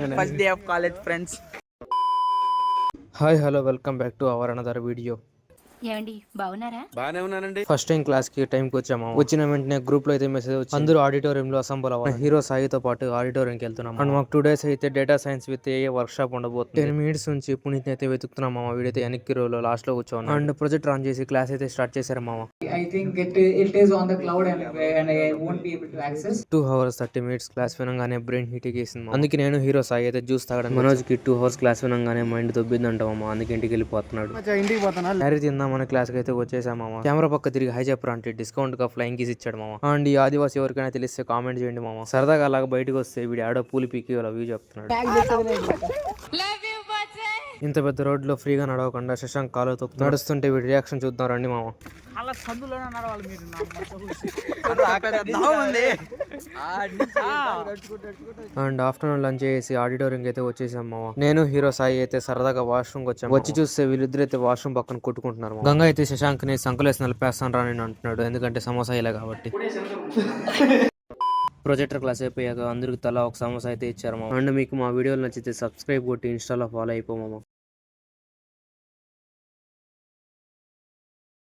First day of college, friends. Hi hello welcome back to our another video. ఏమండి బాగున్నారా? బానే ఉన్నానండి. First time class కి time కి వచ్చాము. వచ్చిన వెంటనే గ్రూప్ లో అయితే మెసేజ్ వచ్చింది, అందరూ ఆడిటోరియం లో అసెంబుల్ అవ్వాలి. హీరో సాయితో పాటు ఆడిటోరియం కి వెళ్తున్నాం. అండ్ మాకు 2 days అయితే data science with a work shop ఉండబోతుంది. 10 minutes నుంచి పునీత్ అయితే వెతుకుతున్నాం మామ. వీడైతే వెనక్కి రోలో లాస్ట్ లో కూర్చోన్నాడు. అండ్ ప్రొజెక్టర్ ఆన్ చేసి క్లాస్ అయితే స్టార్ట్ చేశారు మామ. I think it is on the cloud and I won't be able to access. 2 hours 30 minutes class వినంగానే బ్రెయిన్ హీట్ ఎక్కేసింది. అందుకే నేను హీరో సాయి అయితే జ్యూస్ తాగడం. మనోజ్ కి 2 hours క్లాస్ వినంగానే మైండ్ దొబ్బిందంటామా. అందుకే ఇంటికి వెళ్ళిపోతున్నాడు. ఇంటికి పోతానా? క్యారీ తిందామని క్లాస్ కి అయితే వచ్చేసాం. కెమెరా పక్క తిరిగి హై చెప్పరా అంటే డిస్కౌంట్ గా ఫ్లైంగ్ కీస్ ఇచ్చాడు మామ. అండ్ ఈ ఆదివాసి ఎవరికైనా తెలిస్తే కామెంట్ చేయండి మామ. సరదాగా అలాగా బయటకు వస్తే వీడు ఆడో పూలి పీకి వాళ్ళ వ్యూ చెప్తున్నాడు. ఇంత పెద్ద రోడ్ లో ఫ్రీగా నడవకుండా శశాంక్ కాలు తొక్కు నడుస్తుంటే వీడి రియాక్షన్ చూద్దాం రండి మామ. అలా సందులోనే నడవాలి మీరు. అండ్ ఆఫ్టర్నూన్ లంచ్ చేసి ఆడిటోరియం అయితే వచ్చేసాం మామ. నేను హీరో సాయి అయితే సరదాగా వాష్రూమ్ వచ్చాము. వచ్చి చూస్తే వీళ్ళిద్దరు అయితే వాష్రూమ్ పక్కన కొట్టుకుంటున్నారు. గంగా అయితే శశాంక్ ని సంకలేసి నలిపేస్తాను రా నేను అంటున్నాడు, ఎందుకంటే సమోసా ఇలా కాబట్టి. ప్రొజెక్టర్ క్లాస్ అయిపోయాక అందరికి తలా ఒక సమోసా అయితే ఇచ్చారు మామ. అండ్ మీకు మా వీడియోలు నచ్చితే సబ్స్క్రైబ్ కొట్టి ఇన్స్టాలో ఫాలో అయిపోమామ.